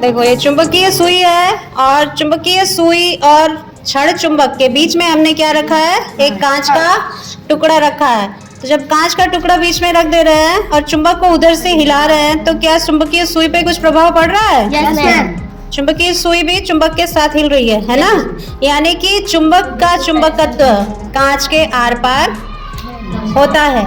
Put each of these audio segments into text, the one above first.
देखो ये चुंबकीय सुई है और चुंबकीय सुई और छड़ चुंबक के बीच में हमने क्या रखा है, एक कांच का टुकड़ा रखा है। तो जब कांच का टुकड़ा बीच में रख दे रहे हैं और चुंबक को उधर से हिला रहे हैं तो क्या चुंबकीय सुई पे कुछ प्रभाव पड़ रहा है? Yes, ma'am. चुंबकीय सुई भी चुंबक के साथ हिल रही है ना? यानी कि चुंबक का चुंबकत्व कांच के आर पार होता है,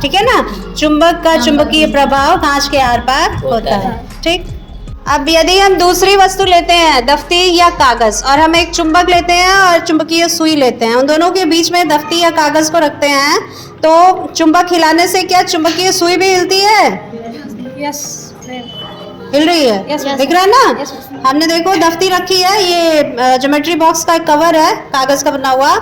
ठीक है ना? चुंबक का चुंबकीय प्रभाव कांच के आर पार होता है, ठीक। अब यदि हम दूसरी वस्तु लेते हैं, दफ्ती या कागज, और हम एक चुंबक लेते हैं और चुंबकीय सुई लेते हैं, उन दोनों के बीच में दफ्ती या कागज को रखते हैं, तो चुंबक हिलाने से क्या चुंबकीय सुई भी हिलती है? Yes. हिल रही है, दिख रहा है ना? हमने देखो दफ्ती रखी है, ये ज्योमेट्री बॉक्स का एक कवर है कागज का बना हुआ,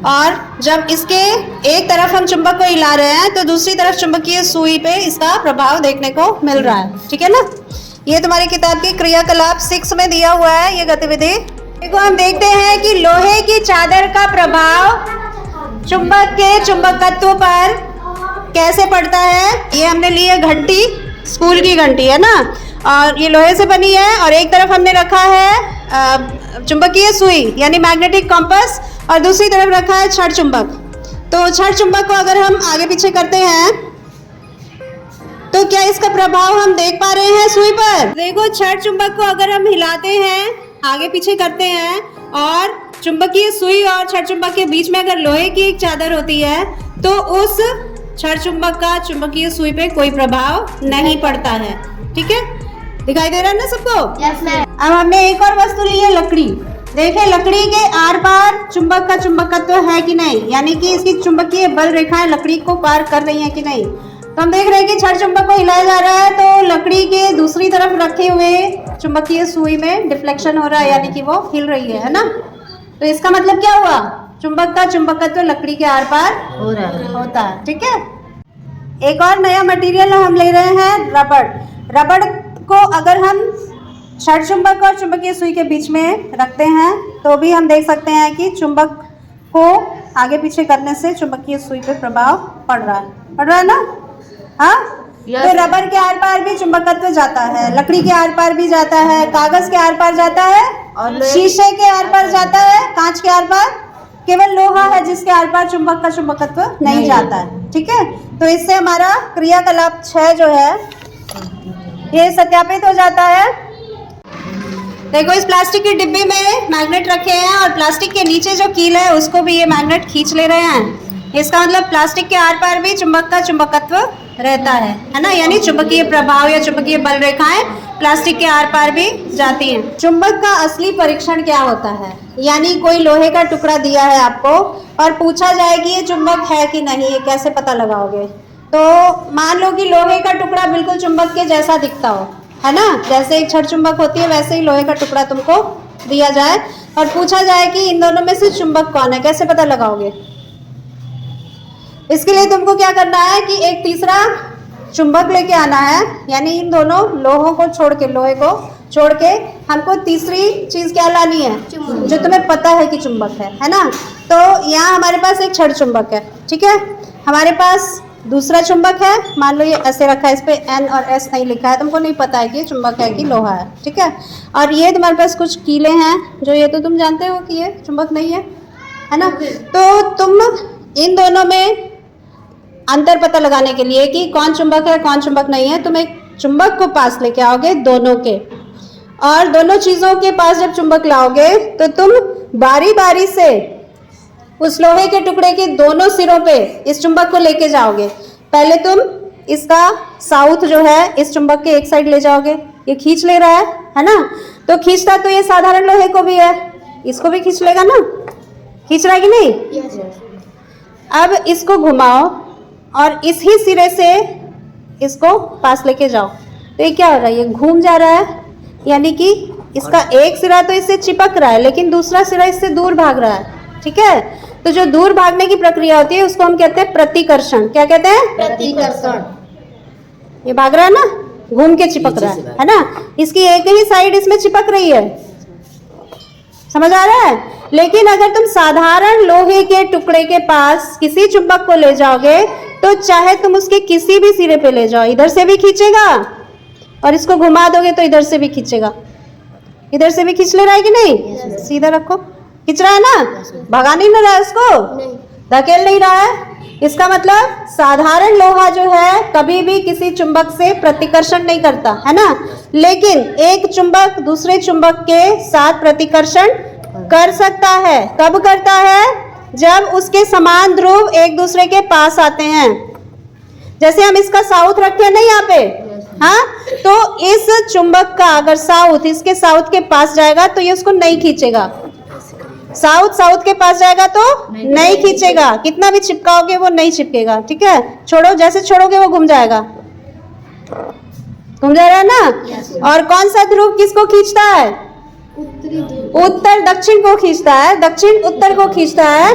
और जब इसके एक तरफ हम चुंबक को हिला रहे हैं तो दूसरी तरफ चुंबकीय सुई पे इसका प्रभाव देखने को मिल रहा है, ठीक है ना? ये तुम्हारी किताब की क्रियाकलाप 6 में दिया हुआ है ये गतिविधि। देखो हम देखते हैं कि लोहे की चादर का प्रभाव चुंबक के चुंबकत्व पर कैसे पड़ता है। ये हमने ली है घंटी, स्कूल की घंटी है ना, और ये लोहे से बनी है, और एक तरफ हमने रखा है चुंबकीय सुई यानी मैग्नेटिक कॉम्पस, और दूसरी तरफ रखा है छड़ चुंबक। तो छड़ चुंबक को अगर हम आगे पीछे करते हैं तो क्या इसका प्रभाव हम देख पा रहे हैं सुई पर? देखो छड़ चुंबक को अगर हम हिलाते हैं, आगे पीछे करते हैं, और चुंबकीय सुई और छड़ चुंबक के बीच में अगर लोहे की एक चादर होती है तो उस छड़ चुंबक का चुंबकीय सुई पे कोई प्रभाव नहीं पड़ता है, ठीक है? दिखाई दे रहा है ना सबको? Yes, ma'am. अब हमने एक और वस्तु ली है लकड़ी। देखें लकड़ी के आर पार चुंबक का चुंबकत्व है कि नहीं, यानी कि इसकी चुंबकीय बल रेखाएं लकड़ी को पार कर रही हैं कि नहीं। तो हम देख रहे हैं कि छड़ चुंबक को हिलाया जा रहा है तो लकड़ी के दूसरी तरफ रखे हुए चुंबकीय सुई में डिफ्लेक्शन हो रहा है, यानी कि वो हिल रही है ना? तो इसका मतलब क्या हुआ, चुंबक का चुंबकत्व लकड़ी के आर पार हो रहा है। होता है, ठीक है? एक और नया मटेरियल हम ले रहे हैं रबड़। रबड़ को अगर हम छड़ चुंबक और चुंबकीय सुई के बीच में रखते हैं तो भी हम देख सकते हैं कि चुंबक को आगे पीछे करने से चुंबकीय सुई पे प्रभाव पड़ रहा है ना? हाँ, तो रबर के आर पार भी चुंबकत्व जाता है, लकड़ी के आर पार भी जाता है, कागज के आर पार जाता है, और शीशे के आर पार जाता है, कांच के आर पार। केवल लोहा है जिसके आर पार चुंबक का चुंबकत्व नहीं जाता है, ठीक है? तो इससे हमारा क्रियाकलाप 6 जो है ये सत्यापित हो जाता है। देखो इस प्लास्टिक के डिब्बे में मैग्नेट रखे हैं और प्लास्टिक के नीचे जो कील है उसको भी ये मैग्नेट खींच ले रहे हैं। इसका मतलब प्लास्टिक के आर पार भी चुंबक का चुंबकत्व रहता है ना? यानी चुंबकीय प्रभाव या चुंबकीय बल रेखाएं प्लास्टिक के आर पार भी जाती हैं। चुंबक का असली परीक्षण क्या होता है, यानी कोई लोहे का टुकड़ा दिया है आपको और पूछा जाए कि ये चुंबक है कि नहीं, ये कैसे पता लगाओगे? तो मान लो कि लोहे का टुकड़ा बिल्कुल चुंबक के जैसा दिखता हो, है ना? जैसे एक छड़ चुंबक होती है वैसे ही लोहे का टुकड़ा तुमको दिया जाए और पूछा जाए कि इन दोनों में से चुंबक कौन है, कैसे पता लगाओगे? इसके लिए तुमको क्या करना है कि एक तीसरा चुंबक लेके आना है, यानी इन दोनों लोहों को छोड़ के, लोहे को छोड़ के हमको तीसरी चीज क्या लानी है जो तुम्हें पता है कि चुंबक है ना? तो यहाँ हमारे पास एक छड़ चुंबक है, ठीक है? हमारे पास दूसरा चुंबक है, मान लो ये ऐसे रखा है, इस पे N और S नहीं लिखा है, तुमको नहीं पता है कि ये चुंबक है कि लोहा है, ठीक है? और ये तुम्हारे पास कुछ कीले हैं जो ये तो तुम जानते हो कि ये चुंबक नहीं है ना? तो तुम इन दोनों में अंतर पता लगाने के लिए कि कौन चुंबक है कौन चुंबक नहीं है, तुम एक चुंबक को पास लेके आओगे दोनों के, और दोनों चीजों के पास जब चुंबक लाओगे तो तुम बारी बारी से उस लोहे के टुकड़े के दोनों सिरों पे इस चुंबक को लेके जाओगे। पहले तुम इसका साउथ जो है इस चुंबक के एक साइड ले जाओगे, ये खींच ले रहा है ना? तो खींचता तो ये साधारण लोहे को भी है, इसको भी खींच लेगा ना? खींच रहा है कि नहीं? अब इसको घुमाओ और इस ही सिरे से इसको पास लेके जाओ, तो ये क्या हो रहा है, ये घूम जा रहा है, यानी कि इसका एक सिरा तो इससे चिपक रहा है लेकिन दूसरा सिरा इससे दूर भाग रहा है, ठीक है? तो जो दूर भागने की प्रक्रिया होती है उसको हम कहते हैं प्रतिकर्षण। क्या कहते हैं? प्रतिकर्षण। ये भाग रहा है ना, घूम के चिपक रहा है ना? इसकी एक ही साइड इसमें चिपक रही है, समझ आ रहा है? लेकिन अगर तुम साधारण लोहे के टुकड़े के पास किसी चुंबक को ले जाओगे तो चाहे तुम उसके किसी भी सिरे पे ले जाओ, इधर से भी खींचेगा और इसको घुमा दोगे तो इधर से भी खींचेगा, इधर से भी खींच ले रहा है कि नहीं? सीधा रखो, खींच रहा है ना, भगा नहीं ना रहा है उसको, धकेल नहीं रहा है। इसका मतलब साधारण लोहा जो है कभी भी किसी चुंबक से प्रतिकर्षण नहीं करता है ना, लेकिन एक चुंबक दूसरे चुंबक के साथ प्रतिकर्षण कर सकता है। कब करता है? जब उसके समान ध्रुव एक दूसरे के पास आते हैं। जैसे हम इसका साउथ रखे हैं ना यहाँ पे, हाँ, तो इस चुंबक का अगर साउथ इसके साउथ के पास जाएगा तो ये उसको नहीं खींचेगा। साउथ के पास जाएगा तो नहीं खींचेगा, कितना भी चिपकाओगे वो नहीं चिपकेगा, ठीक है। छोड़ो, जैसे छोड़ोगे वो घूम जाएगा, घूम जा रहा है ना। और कौन सा ध्रुव किसको खींचता है? उत्तर दक्षिण को खींचता है, दक्षिण उत्तर को खींचता है।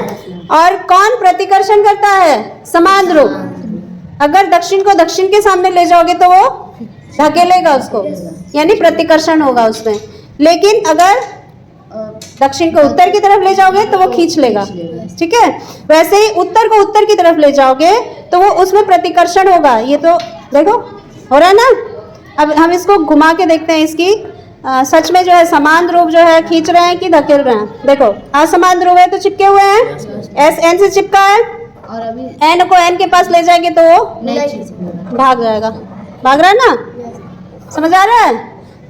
और कौन प्रतिकर्षण करता है? समान ध्रुव। अगर दक्षिण को दक्षिण के सामने ले जाओगे तो वो धकेलेगा उसको, यानी प्रतिकर्षण होगा उसमें। लेकिन अगर दक्षिण को उत्तर की तरफ ले जाओगे तो वो खींच लेगा, ठीक है। वैसे ही उत्तर को उत्तर की तरफ ले जाओगे तो वो उसमें प्रतिकर्षण होगा। ये तो देखो हो रहा है ना। अब हम इसको घुमा के देखते हैं, इसकी सच में जो है समान ध्रुव जो है खींच रहे हैं कि धकेल रहे हैं। देखो असमान ध्रुव है तो चिपके हुए हैं, एस एन से चिपका है, और अभी एन को एन के पास ले जाएंगे तो वो भाग जाएगा। भाग रहा है ना, समझ आ रहा है?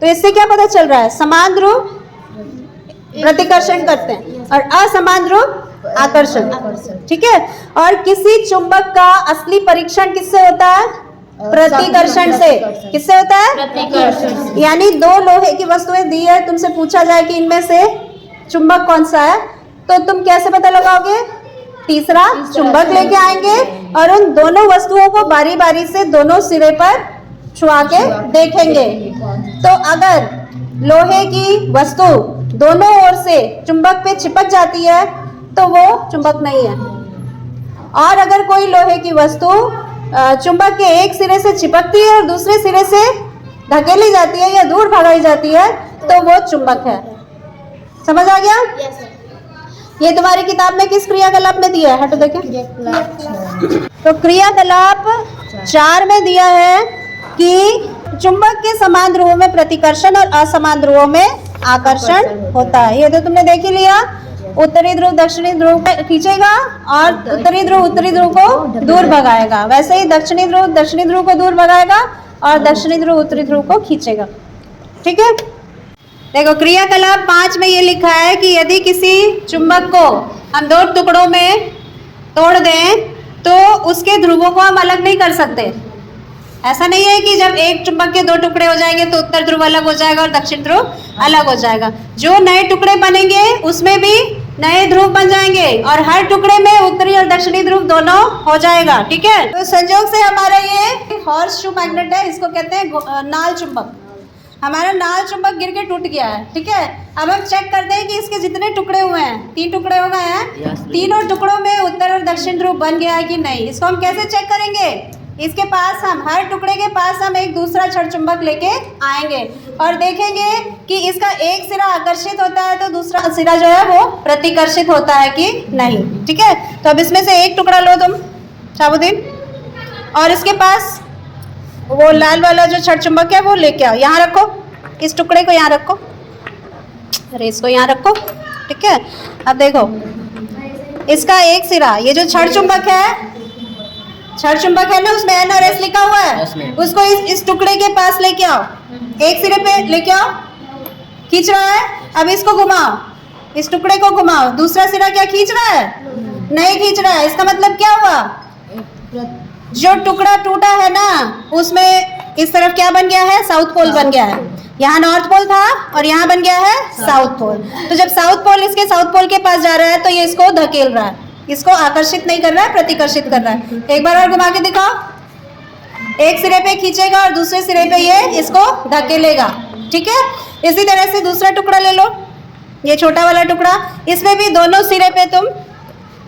तो इससे क्या पता चल रहा है? समान ध्रुव प्रतिकर्षण करते हैं और असमान ध्रुव आकर्षण, ठीक है। और किसी चुंबक का असली परीक्षण किससे होता है? प्रतिकर्षण से। किससे होता है? प्रतिकर्षण। यानी दो लोहे की वस्तुएं दी है, तुमसे पूछा जाए कि इनमें से चुंबक कौन सा है, तो तुम कैसे पता लगाओगे? तीसरा चुंबक लेके आएंगे और उन दोनों वस्तुओं को बारी बारी से दोनों सिरे पर छुआ के देखेंगे। तो अगर लोहे की वस्तु दोनों ओर से चुंबक पे चिपक जाती है तो वो चुंबक नहीं है। और अगर कोई लोहे की वस्तु चुंबक के एक सिरे से चिपकती है और दूसरे सिरे से धकेली जाती है या दूर भगाई जाती है तो वो चुंबक है। समझ आ गया? ये तुम्हारी किताब में किस क्रियाकलाप में दिया है? हटो देखें। तो क्रियाकलाप 4 में दिया है कि चुंबक के समान ध्रुवों में प्रतिकर्षण और असमान ध्रुवों में आकर्षण होता है। ये तो तुमने देख ही लिया। उत्तरी ध्रुव दक्षिणी ध्रुव को खींचेगा और उत्तरी ध्रुव को दूर भगाएगा। वैसे ही दक्षिणी ध्रुव दक्षिणी ध्रुव को दूर भगाएगा और दक्षिणी ध्रुव उत्तरी ध्रुव को खींचेगा, ठीक है। देखो क्रियाकलाप 5 में ये लिखा है कि यदि किसी चुंबक को हम 2 टुकड़ों में तोड़ दें तो उसके ध्रुवों को हम अलग नहीं कर सकते। ऐसा नहीं है कि जब एक चुंबक के 2 टुकड़े हो जाएंगे तो उत्तर ध्रुव अलग हो जाएगा और दक्षिण ध्रुव अलग हो जाएगा। जो नए टुकड़े बनेंगे उसमें भी नए ध्रुव बन जाएंगे और हर टुकड़े में उत्तरी और दक्षिणी ध्रुव दोनों हो जाएगा, ठीक है। तो संयोग से हमारा ये हॉर्स शू मैग्नेट है, इसको कहते हैं नाल चुंबक। हमारा नाल चुंबक गिर के टूट गया है, ठीक है। अब हम चेक करते हैं कि इसके जितने टुकड़े हुए हैं, 3 टुकड़े हो गए हैं, तीनों टुकड़ों में उत्तर और दक्षिण ध्रुव बन गया है कि नहीं। इसको हम कैसे चेक करेंगे? इसके पास हम हर टुकड़े के पास हम एक दूसरा छड़ चुंबक लेके आएंगे और देखेंगे कि इसका एक सिरा आकर्षित होता है तो दूसरा सिरा जो है वो प्रतिकर्षित होता है कि नहीं, ठीक है। तो अब इसमें से एक टुकड़ा लो तुम शाबुद्दीन और इसके पास वो लाल वाला जो छड़ चुंबक है वो लेके आओ, यहाँ रखो। इस टुकड़े को यहाँ रखो, अरे इसको यहाँ रखो, ठीक है। अब देखो इसका एक सिरा, ये जो छड़ चुंबक है ना, उसमें एन और एस लिखा हुआ है, उसको इस टुकड़े के पास लेके आओ, एक सिरे पे लेके आओ। खींच रहा है, अब इसको घुमाओ, इस टुकड़े को घुमाओ। दूसरा सिरा क्या खींच रहा है? नहीं खींच रहा है। इसका मतलब क्या हुआ? जो टुकड़ा टूटा है ना उसमें इस तरफ क्या बन गया है? साउथ पोल बन गया है। यहाँ नॉर्थ पोल था और यहाँ बन गया है साउथ पोल। तो जब साउथ पोल इसके साउथ पोल के पास जा रहा है तो ये इसको धकेल रहा है, इसको आकर्षित नहीं कर रहा है, प्रतिकर्षित कर रहा है। एक बार और घुमा के दिखाओ। एक सिरे पे खींचेगा और दूसरे सिरे पे ये इसको धकेलेगा, ठीक है। इसी तरह से दूसरा टुकड़ा ले लो, ये छोटा वाला टुकड़ा, इसमें भी दोनों सिरे पे तुम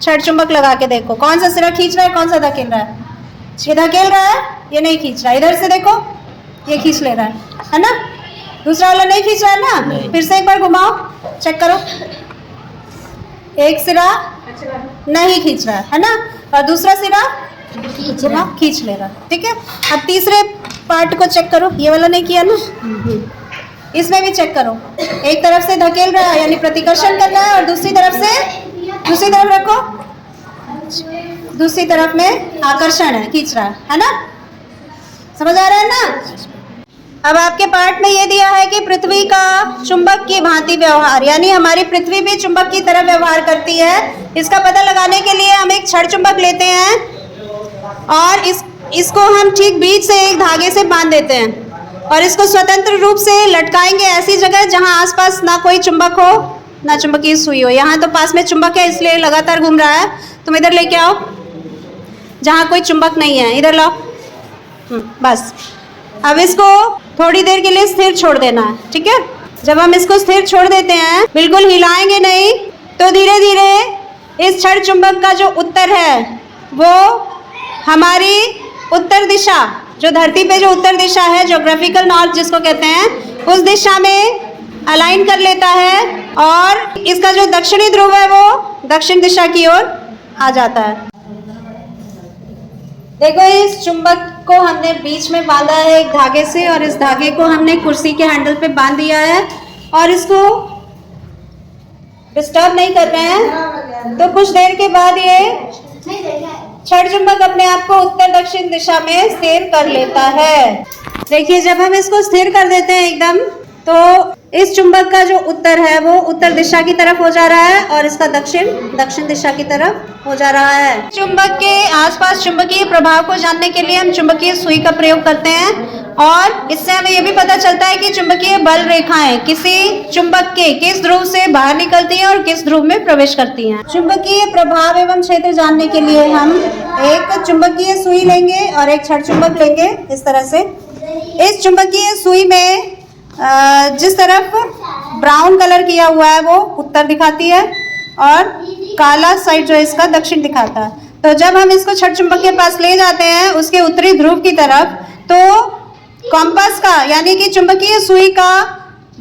छड़ चुंबक लगा के देखो कौन सा सिरा खींच रहा है, कौन सा धकेल रहा है। ये धकेल रहा है, ये नहीं खींच रहा है। इधर से देखो, ये खींच ले रहा है ना। दूसरा वाला नहीं खींच रहा है ना। फिर से एक बार घुमाओ, चेक करो। एक सिरा नहीं खींच रहा है ना, और दूसरा सिरा खींच ले रहा है, ठीक है। अब तीसरे पार्ट को चेक करो, ये वाला नहीं किया ना, इसमें भी चेक करो, एक तरफ से धकेल रहा है यानी प्रतिकर्षण कर रहा है और दूसरी तरफ रखो, दूसरी तरफ में आकर्षण है, खींच रहा है ना। समझ आ रहा है ना। अब आपके पाठ में ये दिया है कि पृथ्वी का चुंबक की भांति व्यवहार, यानी हमारी पृथ्वी भी चुंबक की तरह व्यवहार करती है। इसका पता लगाने के लिए हम एक क्षण चुंबक लेते हैं और इसको हम ठीक बीच से एक धागे से बांध देते हैं और इसको स्वतंत्र रूप से लटकाएंगे ऐसी जगह जहां आसपास ना कोई चुंबक हो ना चुंबकीय सुई हो। यहाँ तो पास में चुंबक है इसलिए लगातार घूम रहा है, तुम इधर लेके आओ जहाँ कोई चुंबक नहीं है, इधर लाओ। बस अब इसको थोड़ी देर के लिए स्थिर छोड़ देना है, ठीक है। जब हम इसको स्थिर छोड़ देते हैं, बिल्कुल हिलाएंगे नहीं, तो धीरे धीरे इस क्षण चुंबक का जो उत्तर है वो हमारी उत्तर दिशा, जो धरती पे जो उत्तर दिशा है, ज्योग्राफिकल नॉर्थ जिसको कहते हैं, उस दिशा में अलाइन कर लेता है और इसका जो दक्षिणी ध्रुव है वो दक्षिण दिशा की ओर आ जाता है। देखो इस चुंबक को हमने बीच में बांधा है एक धागे से और इस धागे को हमने कुर्सी के हैंडल पे बांध दिया है और इसको डिस्टर्ब नहीं कर रहे हैं। तो कुछ देर के बाद ये क्षण चुंबक अपने आप को उत्तर दक्षिण दिशा में स्थिर कर लेता है। देखिए जब हम इसको स्थिर कर देते हैं एकदम, तो इस चुंबक का जो उत्तर है वो उत्तर दिशा की तरफ हो जा रहा है और इसका दक्षिण दिशा की तरफ हो जा रहा है। चुंबक के आसपास चुंबकीय प्रभाव को जानने के लिए हम चुंबकीय सुई का प्रयोग करते हैं और इससे हमें यह भी पता चलता है कि चुंबकीय बल रेखाएं किसी चुंबक के किस ध्रुव से बाहर निकलती हैं और किस ध्रुव में प्रवेश करती हैं। चुंबकीय प्रभाव एवं क्षेत्र जानने के लिए हम एक चुंबकीय सुई लेंगे और एक क्षण चुंबक लेंगे इस तरह से। इस चुंबकीय सुई में जिस तरफ ब्राउन कलर किया हुआ है वो उत्तर दिखाती है और काला साइड जो है इसका दक्षिण दिखाता है। तो जब हम इसको क्षण चुंबक के पास ले जाते हैं उसके उत्तरी ध्रुव की तरफ, तो कॉम्पास का यानी कि चुंबकीय सुई का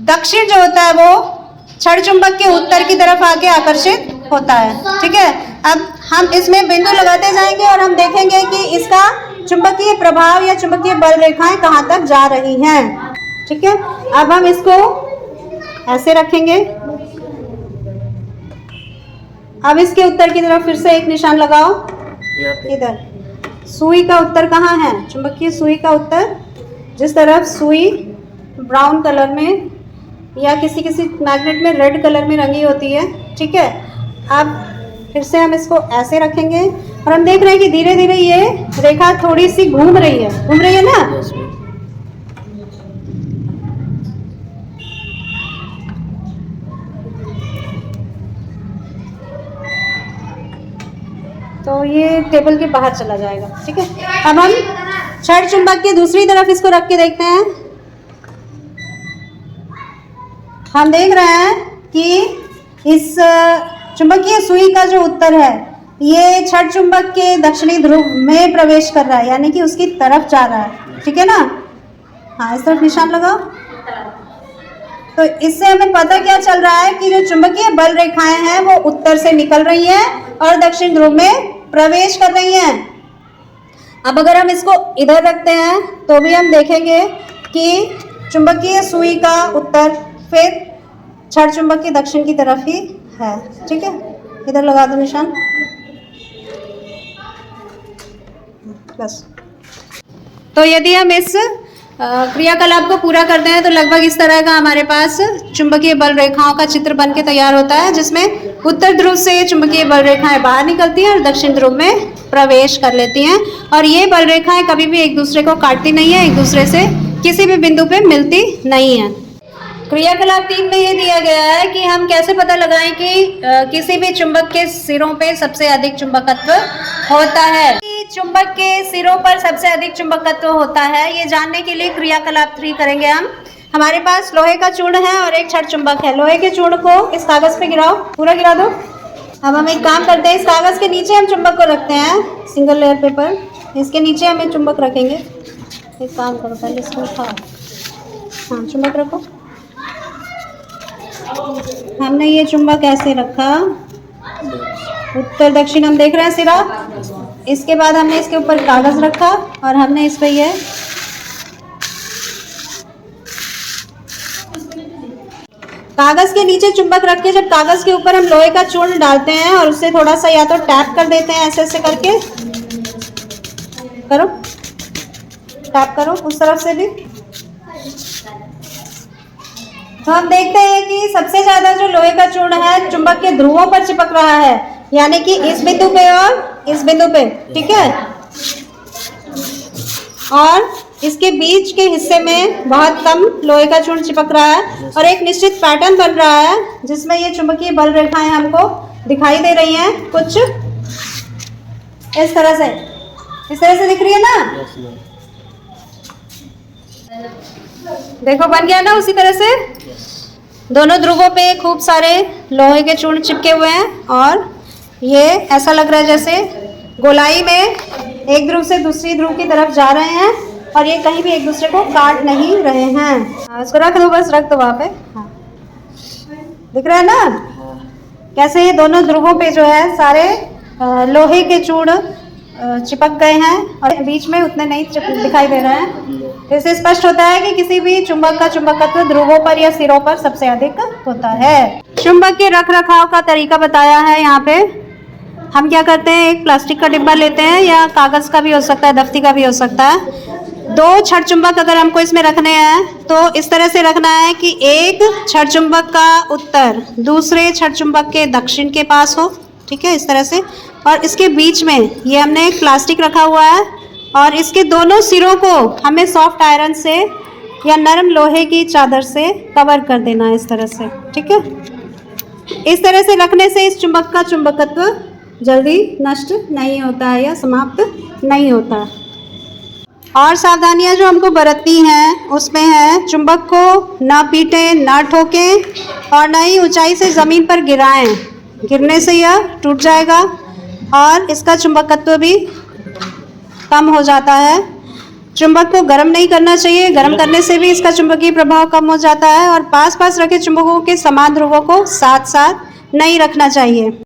दक्षिण जो होता है वो क्षण चुंबक के उत्तर की तरफ आके आकर्षित होता है, ठीक है। अब हम इसमें बिंदु लगाते जाएंगे और हम देखेंगे कि इसका चुंबकीय प्रभाव या चुंबकीय बल रेखाएं कहाँ तक जा रही हैं, ठीक है। अब हम इसको ऐसे रखेंगे। अब इसके उत्तर की तरफ फिर से एक निशान लगाओ इधर। सुई का उत्तर कहाँ है? चुंबकीय सुई का उत्तर जिस तरफ सुई ब्राउन कलर में या किसी मैग्नेट में रेड कलर में रंगी होती है, ठीक है। अब फिर से हम इसको ऐसे रखेंगे और हम देख रहे हैं कि धीरे धीरे ये रेखा थोड़ी सी घूम रही है ना। तो ये टेबल के बाहर चला जाएगा, ठीक है। अब हम क्षण चुंबक की दूसरी तरफ इसको रख के देखते हैं। हम देख रहे हैं कि इस चुंबकीय सुई का जो उत्तर है ये क्षण चुंबक के दक्षिणी ध्रुव में प्रवेश कर रहा है, यानी कि उसकी तरफ जा रहा है, ठीक है ना। हाँ, इस तरफ निशान लगाओ। तो इससे हमें पता क्या चल रहा है कि जो चुंबकीय बल रेखाएं हैं वो उत्तर से निकल रही हैं और दक्षिण ध्रुव में प्रवेश कर रही हैं। अब अगर हम इसको इधर रखते हैं तो भी हम देखेंगे कि चुंबकीय सुई का उत्तर फिर क्षण चुंबक के दक्षिण की तरफ ही है, ठीक है। इधर लगा दो निशान, बस। तो यदि हम इस क्रियाकलाप को पूरा करते हैं तो लगभग इस तरह का हमारे पास चुंबकीय बल रेखाओं का चित्र बन के तैयार होता है, जिसमें उत्तर ध्रुव से चुंबकीय बल रेखाएं बाहर निकलती हैं और दक्षिण ध्रुव में प्रवेश कर लेती हैं। और ये बल रेखाएं कभी भी एक दूसरे को काटती नहीं है, एक दूसरे से किसी भी बिंदु पे मिलती नहीं है। क्रियाकलाप 3 में ये दिया गया है कि हम कैसे पता लगाएं कि किसी भी चुंबक के सिरों पे सबसे अधिक चुंबकत्व होता है। चुंबक के सिरों पर सबसे अधिक चुंबकत्व होता है, ये जानने के लिए क्रियाकलाप 3 करेंगे हम। हमारे पास लोहे का चूर्ण है और एक क्षण चुंबक है। लोहे के चूर्ण को इस कागज पे गिराओ, पूरा गिरा दो। अब हम एक काम करते हैं, इस कागज के नीचे हम चुंबक को रखते हैं, सिंगल लेयर पेपर, इसके नीचे हम एक चुंबक रखेंगे। एक काम करो, पहले इसको उठाओ। हाँ, चुंबक रखो। हमने ये चुंबक ऐसे रखा, उत्तर दक्षिण हम देख रहे हैं सिरा। इसके बाद हमने इसके ऊपर कागज रखा और हमने इस पे ये कागज के नीचे चुंबक रख के जब कागज के ऊपर हम लोहे का चूर्ण डालते हैं और उससे थोड़ा सा या तो टैप कर देते हैं, ऐसे ऐसे करके करो, टैप करो उस तरफ से भी, तो हम देखते हैं कि सबसे ज्यादा जो लोहे का चूर्ण है चुंबक के ध्रुवों पर चिपक रहा है, यानी कि इस बिंदु पे और इस बिंदु पे, ठीक है। और इसके बीच के हिस्से में बहुत कम लोहे का चूर्ण चिपक रहा है और एक निश्चित पैटर्न बन रहा है जिसमें ये चुंबकीय बल रेखाएं हमको दिखाई दे रही हैं, कुछ इस तरह से दिख रही है ना। देखो बन गया ना उसी तरह से। दोनों ध्रुवों पे खूब सारे लोहे के चूर्ण चिपके हुए हैं और ये ऐसा लग रहा है जैसे गोलाई में एक ध्रुव से दूसरी ध्रुव की तरफ जा रहे हैं और ये कहीं भी एक दूसरे को काट नहीं रहे हैं। इसको रख दो, बस रख दो वहाँ पे। हाँ दिख रहा है ना कैसे ये दोनों ध्रुवों पे जो है सारे लोहे के चूर्ण चिपक गए हैं और बीच में उतने नहीं दिखाई दे रहे हैं। तो इससे स्पष्ट होता है कि किसी भी चुंबक का चुंबकत्व ध्रुवों पर या सिरों पर सबसे अधिक होता है। चुंबक के रख रखाव का तरीका बताया है यहाँ पे। हम क्या करते हैं, एक प्लास्टिक का डिब्बा लेते हैं या कागज का भी हो सकता है, दफ्ती का भी हो सकता है। 2 छड़ चुंबक अगर हमको इसमें रखने हैं तो इस तरह से रखना है कि एक छड़ चुंबक का उत्तर दूसरे छड़ चुंबक के दक्षिण के पास हो, ठीक है, इस तरह से। और इसके बीच में ये हमने एक प्लास्टिक रखा हुआ है और इसके दोनों सिरों को हमें सॉफ्ट आयरन से या नरम लोहे की चादर से कवर कर देना है इस तरह से, ठीक है। इस तरह से रखने से इस चुंबक का चुंबकत्व जल्दी नष्ट नहीं होता है या समाप्त नहीं होता। और सावधानियां जो हमको बरतनी हैं उसमें है चुंबक को ना पीटें, ना ठोकें और ना ही ऊंचाई से ज़मीन पर गिराएं। गिरने से यह टूट जाएगा और इसका चुंबकत्व भी कम हो जाता है। चुंबक को गर्म नहीं करना चाहिए, गर्म करने से भी इसका चुंबकीय प्रभाव कम हो जाता है। और पास पास रखे चुंबकों के समान ध्रुवों को साथ साथ नहीं रखना चाहिए।